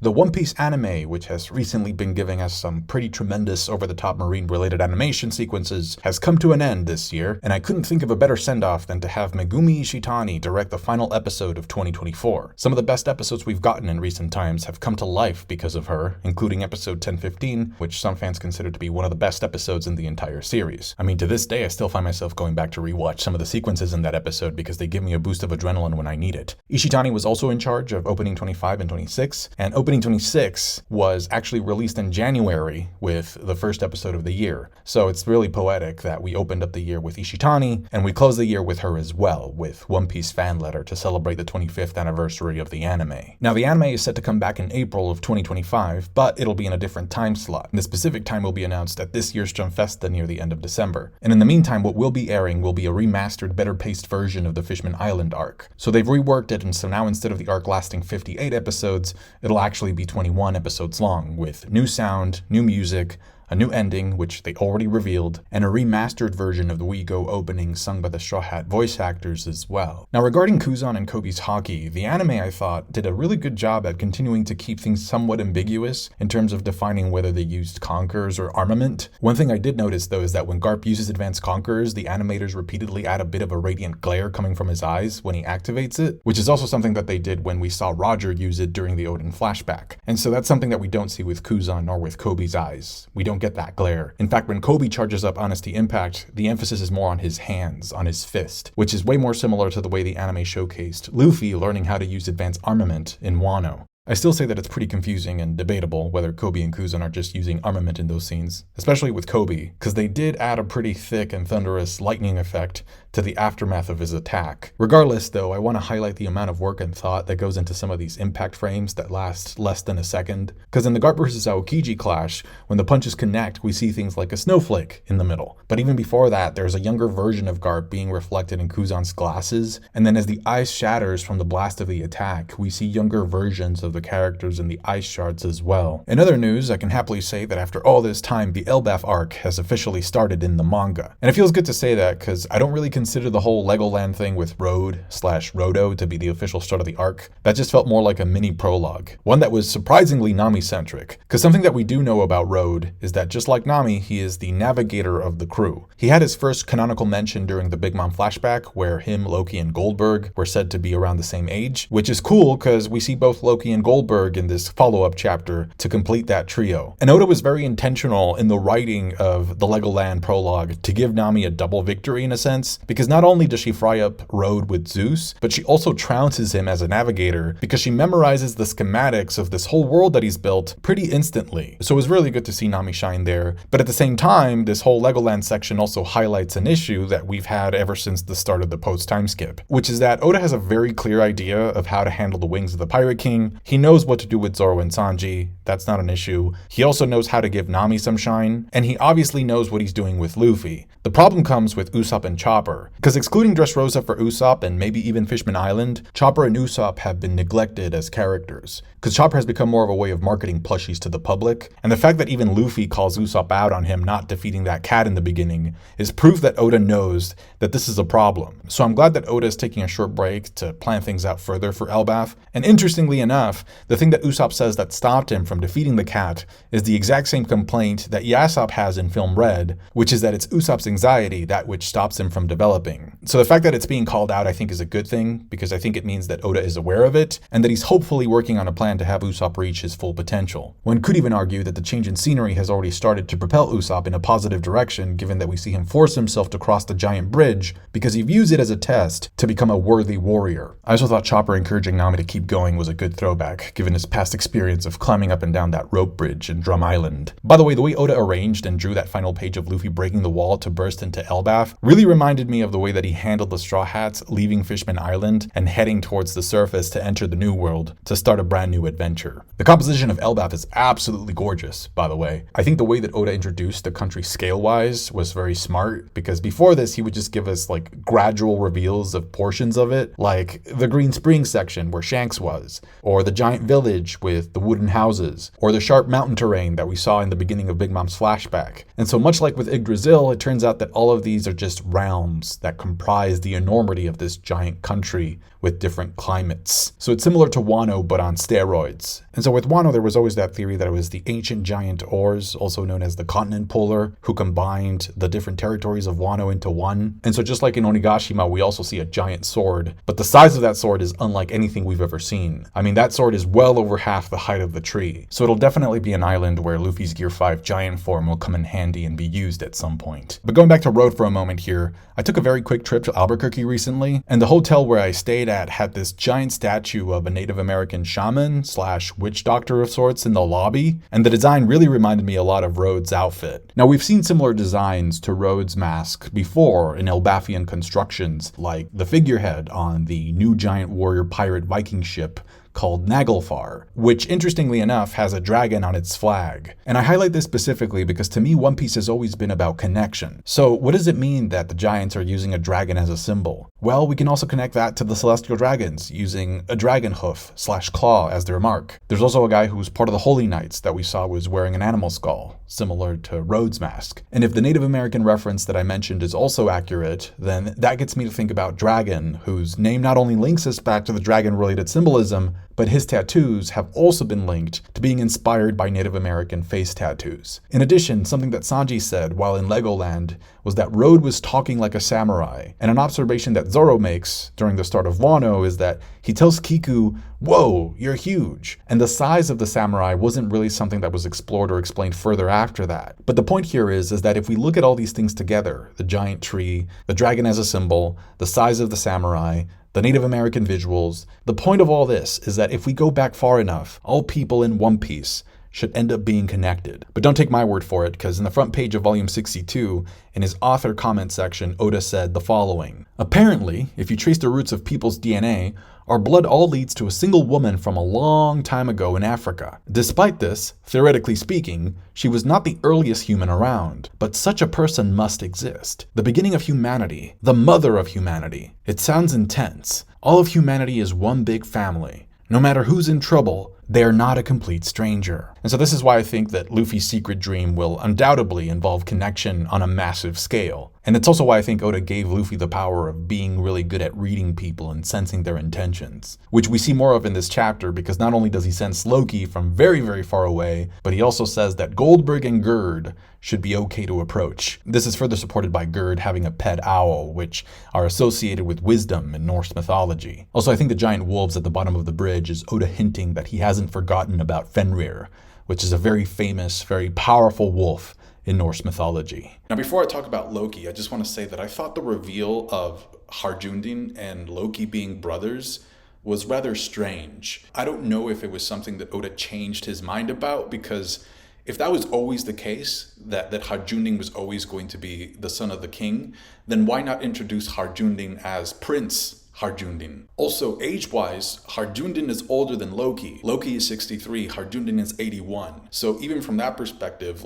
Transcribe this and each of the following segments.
The One Piece anime, which has recently been giving us some pretty tremendous over-the-top marine-related animation sequences, has come to an end this year, and I couldn't think of a better send-off than to have Megumi Ishitani direct the final episode of 2024. Some of the best episodes we've gotten in recent times have come to life because of her, including episode 1015, which some fans consider to be one of the best episodes in the entire series. I mean, to this day, I still find myself going back to rewatch some of the sequences in that episode because they give me a boost of adrenaline when I need it. Ishitani was also in charge of opening 25 and 26, and opening 26 was actually released in January with the first episode of the year. So it's really poetic that we opened up the year with Ishitani, and we closed the year with her as well, with One Piece Fan Letter to celebrate the 25th anniversary of the anime. Now, the anime is set to come back in April of 2025, but it'll be in a different time slot. And the specific time will be announced at this year's Jump Festa near the end of December. And in the meantime, what will be airing will be a remastered, better-paced version of the Fishman Island arc. So they've reworked it, and so now instead of the arc lasting 58 episodes, it'll actually be 21 episodes long, with new sound, new music, a new ending, which they already revealed, and a remastered version of the We Go opening sung by the Straw Hat voice actors as well. Now, regarding Kuzan and Kobe's hockey, the anime, I thought, did a really good job at continuing to keep things somewhat ambiguous in terms of defining whether they used conkers or armament. One thing I did notice, though, is that when Garp uses advanced conkers, the animators repeatedly add a bit of a radiant glare coming from his eyes when he activates it, which is also something that they did when we saw Roger use it during the Odin flashback. And so that's something that we don't see with Kuzan nor with Kobe's eyes. We don't get that glare. In fact, when Kobe charges up Honesty Impact, the emphasis is more on his hands, on his fist, which is way more similar to the way the anime showcased Luffy learning how to use advanced armament in Wano. I still say that it's pretty confusing and debatable whether Kobe and Kuzan are just using armament in those scenes, especially with Kobe, because they did add a pretty thick and thunderous lightning effect to the aftermath of his attack. Regardless, though, I want to highlight the amount of work and thought that goes into some of these impact frames that last less than a second, because in the Garp vs. Aokiji clash, when the punches connect, we see things like a snowflake in the middle. But even before that, there's a younger version of Garp being reflected in Kuzan's glasses, and then as the ice shatters from the blast of the attack, we see younger versions of the characters in the ice shards as well. In other news, I can happily say that after all this time, the Elbaf arc has officially started in the manga. And it feels good to say that because I don't really consider the whole Legoland thing with Road/Rodo to be the official start of the arc. That just felt more like a mini prologue, one that was surprisingly Nami-centric, because something that we do know about Road is that just like Nami, he is the navigator of the crew. He had his first canonical mention during the Big Mom flashback, where him, Loki, and Goldberg were said to be around the same age, which is cool because we see both Loki and Goldberg in this follow-up chapter to complete that trio. And Oda was very intentional in the writing of the Legoland prologue to give Nami a double victory in a sense, because not only does she fry up Road with Zeus, but she also trounces him as a navigator because she memorizes the schematics of this whole world that he's built pretty instantly. So it was really good to see Nami shine there. But at the same time, this whole Legoland section also highlights an issue that we've had ever since the start of the post-time skip, which is that Oda has a very clear idea of how to handle the wings of the Pirate King. He knows what to do with Zoro and Sanji. That's not an issue. He also knows how to give Nami some shine, and he obviously knows what he's doing with Luffy. The problem comes with Usopp and Chopper, because excluding Dressrosa for Usopp and maybe even Fishman Island, Chopper and Usopp have been neglected as characters, because Chopper has become more of a way of marketing plushies to the public, and the fact that even Luffy calls Usopp out on him not defeating that cat in the beginning is proof that Oda knows that this is a problem. So I'm glad that Oda is taking a short break to plan things out further for Elbaf, and interestingly enough, the thing that Usopp says that stopped him from defeating the cat is the exact same complaint that Yasopp has in Film Red, which is that it's Usopp's anxiety that which stops him from developing. So the fact that it's being called out I think is a good thing, because I think it means that Oda is aware of it, and that he's hopefully working on a plan to have Usopp reach his full potential. One could even argue that the change in scenery has already started to propel Usopp in a positive direction, given that we see him force himself to cross the giant bridge because he views it as a test to become a worthy warrior. I also thought Chopper encouraging Nami to keep going was a good throwback, given his past experience of climbing up and down that rope bridge in Drum Island. By the way Oda arranged and drew that final page of Luffy breaking the wall to burst into Elbaf really reminded me of the way that he handled the Straw Hats leaving Fishman Island and heading towards the surface to enter the New World to start a brand new adventure. The composition of Elbaf is absolutely gorgeous, by the way. I think the way that Oda introduced the country scale-wise was very smart, because before this he would just give us like gradual reveals of portions of it, like the Green Springs section where Shanks was, or the giant village with the wooden houses, or the sharp mountain terrain that we saw in the beginning of Big Mom's flashback. And so much like with Yggdrasil, it turns out that all of these are just realms that comprise the enormity of this giant country with different climates. So it's similar to Wano, but on steroids. And so with Wano, there was always that theory that it was the ancient giant oars, also known as the continent puller, who combined the different territories of Wano into one. And so just like in Onigashima, we also see a giant sword, but the size of that sword is unlike anything we've ever seen. I mean, that sword is well over half the height of the tree. So it'll definitely be an island where Luffy's Gear 5 giant form will come in handy and be used at some point. But going back to Road for a moment here, I took a very quick trip to Albuquerque recently, and the hotel where I stayed at had this giant statue of a Native American shaman / witch doctor of sorts in the lobby, and the design really reminded me a lot of Rhodes' outfit. Now, we've seen similar designs to Rhodes' mask before in Elbaphian constructions, like the figurehead on the new giant warrior pirate Viking ship called Naglfar, which interestingly enough has a dragon on its flag. And I highlight this specifically because to me, One Piece has always been about connection. So what does it mean that the giants are using a dragon as a symbol? Well, we can also connect that to the celestial dragons using a dragon hoof / claw as their mark. There's also a guy who's part of the Holy Knights that we saw was wearing an animal skull, similar to Rhodes' mask. And if the Native American reference that I mentioned is also accurate, then that gets me to think about Dragon, whose name not only links us back to the dragon-related symbolism, but his tattoos have also been linked to being inspired by Native American face tattoos. In addition, something that Sanji said while in Legoland was that Road was talking like a samurai, and an observation that Zoro makes during the start of Wano is that he tells Kiku, "Whoa, you're huge," and the size of the samurai wasn't really something that was explored or explained further after that. But the point here is that if we look at all these things together, the giant tree, the dragon as a symbol, the size of the samurai, the Native American visuals, the point of all this is that if we go back far enough, all people in One Piece should end up being connected. But don't take my word for it, because in the front page of volume 62, in his author comment section, Oda said the following: "Apparently, if you trace the roots of people's DNA, our blood all leads to a single woman from a long time ago in Africa. Despite this, theoretically speaking, she was not the earliest human around, but such a person must exist. The beginning of humanity, the mother of humanity. It sounds intense. All of humanity is one big family. No matter who's in trouble, they are not a complete stranger." And so this is why I think that Luffy's secret dream will undoubtedly involve connection on a massive scale. And it's also why I think Oda gave Luffy the power of being really good at reading people and sensing their intentions, which we see more of in this chapter because not only does he sense Loki from very, very far away, but he also says that Goldberg and Gerd should be okay to approach. This is further supported by Gerd having a pet owl, which are associated with wisdom in Norse mythology. Also, I think the giant wolves at the bottom of the bridge is Oda hinting that he hasn't forgotten about Fenrir, which is a very famous, very powerful wolf in Norse mythology. Now, before I talk about Loki, I just want to say that I thought the reveal of Harjundin and Loki being brothers was rather strange. I don't know if it was something that Oda changed his mind about, because if that was always the case, that Harjundin was always going to be the son of the king, then why not introduce Harjundin as Prince Harjundin? Also, age-wise, Harjundin is older than Loki. Loki is 63, Harjundin is 81. So even from that perspective,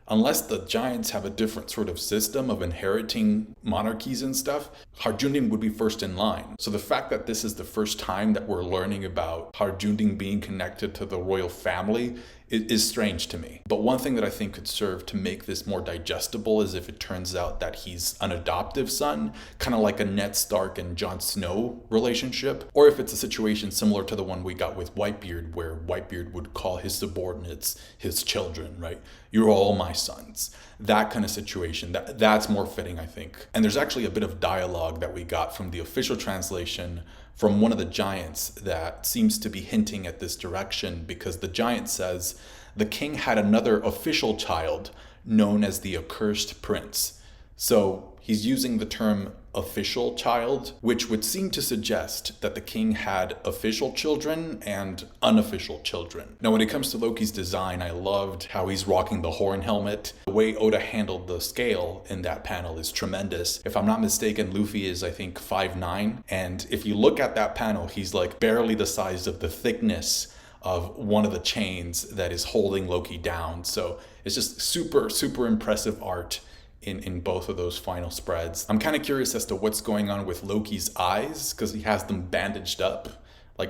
unless the giants have a different sort of system of inheriting monarchies and stuff, Harjundin would be first in line. So the fact that this is the first time that we're learning about Harjundin being connected to the royal family is strange to me. But one thing that I think could serve to make this more digestible is if it turns out that he's an adoptive son, kind of like a Ned Stark and Jon Snow relationship, or if it's a situation similar to the one we got with Whitebeard, where Whitebeard would call his subordinates his children, right? You're all my sons. That kind of situation, that's more fitting, I think. And there's actually a bit of dialogue that we got from the official translation from one of the giants that seems to be hinting at this direction, because the giant says the king had another official child known as the accursed prince. So he's using the term official child, which would seem to suggest that the king had official children and unofficial children. Now, when it comes to Loki's design, I loved how he's rocking the horn helmet. The way Oda handled the scale in that panel is tremendous. If I'm not mistaken, Luffy is, I think, 5'9". And if you look at that panel, he's barely the size of the thickness of one of the chains that is holding Loki down. So it's just super, super impressive art in both of those final spreads. I'm kind of curious as to what's going on with Loki's eyes, because he has them bandaged up.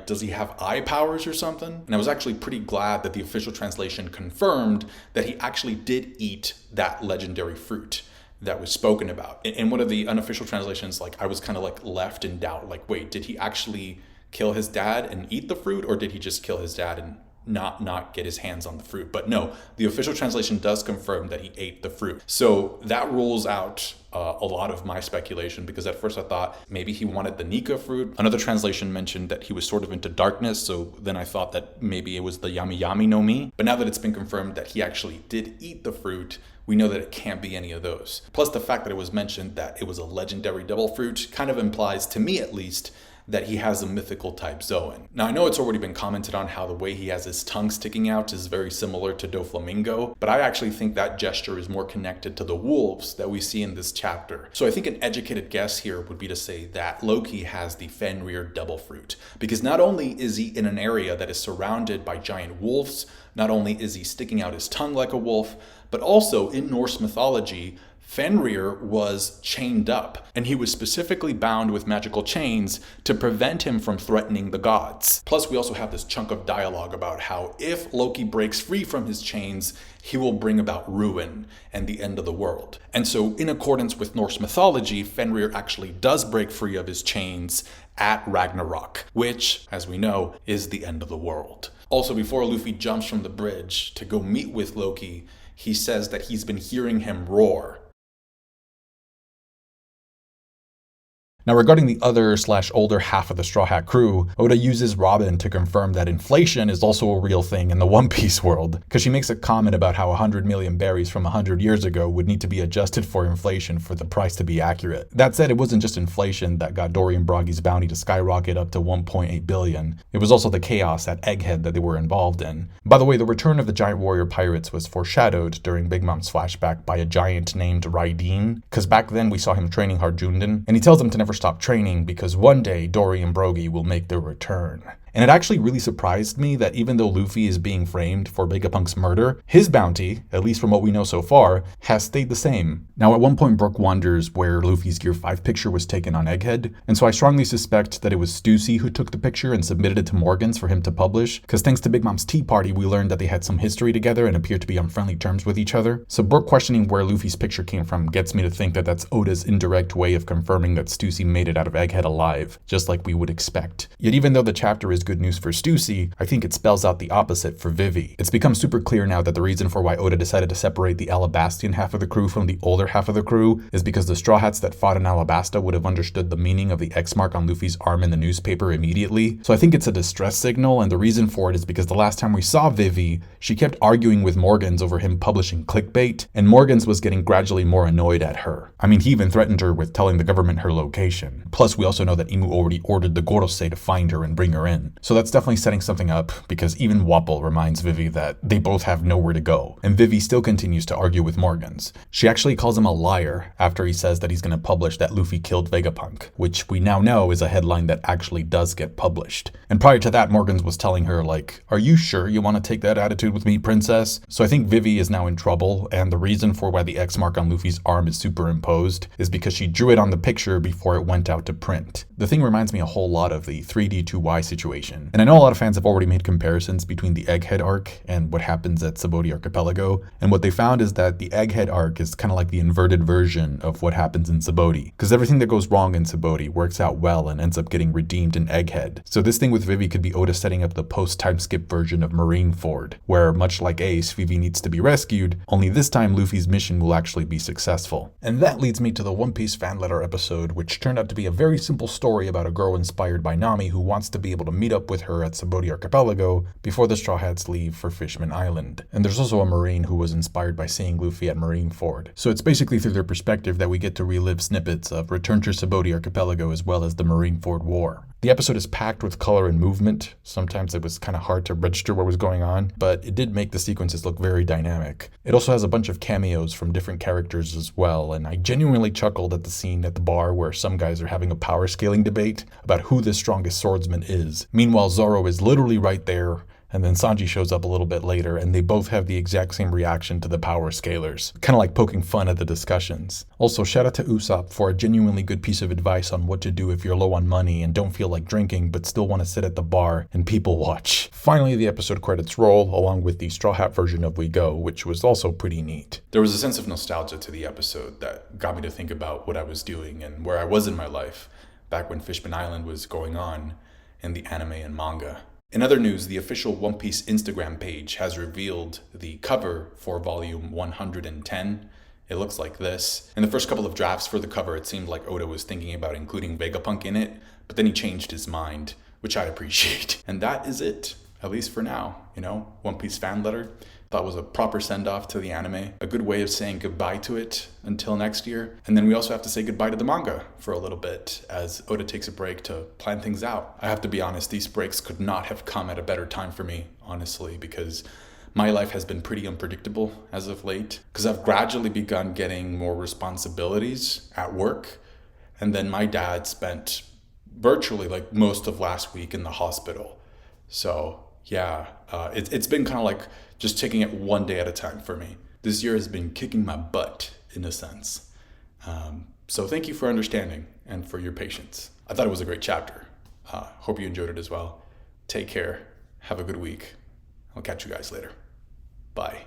Does he have eye powers or something? And I was actually pretty glad that the official translation confirmed that he actually did eat that legendary fruit, that was spoken about. In one of the unofficial translations, like I was kind of like left in doubt, like, wait, did he actually kill his dad and eat the fruit, or did he just kill his dad and not get his hands on the fruit? But no, the official translation does confirm that he ate the fruit. So that rules out a lot of my speculation, because at first I thought maybe he wanted the Nika fruit. Another translation mentioned that he was sort of into darkness, so then I thought that maybe it was the Yami Yami no Mi. But now that it's been confirmed that he actually did eat the fruit, we know that it can't be any of those. Plus the fact that it was mentioned that it was a legendary devil fruit kind of implies, to me at least, that he has a mythical type Zoan. Now I know it's already been commented on how the way he has his tongue sticking out is very similar to Doflamingo, but I actually think that gesture is more connected to the wolves that we see in this chapter. So I think an educated guess here would be to say that Loki has the Fenrir devil fruit, because not only is he in an area that is surrounded by giant wolves, not only is he sticking out his tongue like a wolf, but also in Norse mythology, Fenrir was chained up, and he was specifically bound with magical chains to prevent him from threatening the gods. Plus, we also have this chunk of dialogue about how if Loki breaks free from his chains, he will bring about ruin and the end of the world. And so, in accordance with Norse mythology, Fenrir actually does break free of his chains at Ragnarok, which, as we know, is the end of the world. Also, before Luffy jumps from the bridge to go meet with Loki, he says that he's been hearing him roar. Now, regarding the other/older half of the Straw Hat crew, Oda uses Robin to confirm that inflation is also a real thing in the One Piece world, because she makes a comment about how 100 million berries from 100 years ago would need to be adjusted for inflation for the price to be accurate. That said, it wasn't just inflation that got Dory and Broggy's bounty to skyrocket up to 1.8 billion. It was also the chaos at Egghead that they were involved in. By the way, the return of the giant warrior pirates was foreshadowed during Big Mom's flashback by a giant named Raideen, because back then we saw him training Harjundan, and he tells him to never stop training because one day Dory and Broggy will make their return. And it actually really surprised me that even though Luffy is being framed for Vegapunk's murder, his bounty, at least from what we know so far, has stayed the same. Now, at one point, Brook wonders where Luffy's Gear 5 picture was taken on Egghead, and so I strongly suspect that it was Stussy who took the picture and submitted it to Morgans for him to publish, because thanks to Big Mom's tea party, we learned that they had some history together and appeared to be on friendly terms with each other. So Brook questioning where Luffy's picture came from gets me to think that that's Oda's indirect way of confirming that Stussy made it out of Egghead alive, just like we would expect. Yet even though the chapter is good news for Stussy, I think it spells out the opposite for Vivi. It's become super clear now that the reason for why Oda decided to separate the Alabastian half of the crew from the older half of the crew is because the Straw Hats that fought in Alabasta would have understood the meaning of the X mark on Luffy's arm in the newspaper immediately. So I think it's a distress signal, and the reason for it is because the last time we saw Vivi, she kept arguing with Morgans over him publishing clickbait, and Morgans was getting gradually more annoyed at her. I mean, he even threatened her with telling the government her location. Plus, we also know that Imu already ordered the Gorosei to find her and bring her in. So that's definitely setting something up, because even Wapol reminds Vivi that they both have nowhere to go, and Vivi still continues to argue with Morgans. She actually calls him a liar after he says that he's going to publish that Luffy killed Vegapunk, which we now know is a headline that actually does get published. And prior to that, Morgans was telling her, like, are you sure you want to take that attitude with me, princess? So I think Vivi is now in trouble, and the reason for why the X mark on Luffy's arm is superimposed is because she drew it on the picture before it went out to print. The thing reminds me a whole lot of the 3D2Y situation, and I know a lot of fans have already made comparisons between the Egghead arc and what happens at Sabaody Archipelago, and what they found is that the Egghead arc is kind of like the inverted version of what happens in Sabaody, because everything that goes wrong in Sabaody works out well and ends up getting redeemed in Egghead. So this thing with Vivi could be Oda setting up the post-time skip version of Marineford, where much like Ace, Vivi needs to be rescued, only this time Luffy's mission will actually be successful. And that leads me to the One Piece fan letter episode, which turned out to be a very simple story about a girl inspired by Nami who wants to be able to meet up with her at Sabaody Archipelago before the Straw Hats leave for Fishman Island. And there's also a Marine who was inspired by seeing Luffy at Marineford. So it's basically through their perspective that we get to relive snippets of Return to Sabaody Archipelago as well as the Marineford War. The episode is packed with color and movement. Sometimes it was kind of hard to register what was going on, but it did make the sequences look very dynamic. It also has a bunch of cameos from different characters as well, and I genuinely chuckled at the scene at the bar where some guys are having a power scaling debate about who the strongest swordsman is. Meanwhile, Zoro is literally right there, And then Sanji shows up a little bit later, and they both have the exact same reaction to the power scalers, kind of like poking fun at the discussions. Also, shout out to Usopp for a genuinely good piece of advice on what to do if you're low on money and don't feel like drinking but still want to sit at the bar and people watch. Finally, the episode credits roll, along with the Straw Hat version of We Go, which was also pretty neat. There was a sense of nostalgia to the episode that got me to think about what I was doing and where I was in my life back when Fishman Island was going on in the anime and manga. In other news, the official One Piece Instagram page has revealed the cover for volume 110. It looks like this. In the first couple of drafts for the cover, it seemed like Oda was thinking about including Vegapunk in it, but then he changed his mind, which I appreciate. And that is it, at least for now. One Piece fan letter. Thought was a proper send-off to the anime, a good way of saying goodbye to it until next year. And then we also have to say goodbye to the manga for a little bit as Oda takes a break to plan things out. I have to be honest, these breaks could not have come at a better time for me, honestly, because my life has been pretty unpredictable as of late, because I've gradually begun getting more responsibilities at work. And then my dad spent virtually like most of last week in the hospital. So yeah, it's been kind of like just taking it one day at a time for me. This year has been kicking my butt in a sense. So thank you for understanding and for your patience. I thought it was a great chapter. Hope you enjoyed it as well. Take care. Have a good week. I'll catch you guys later. Bye.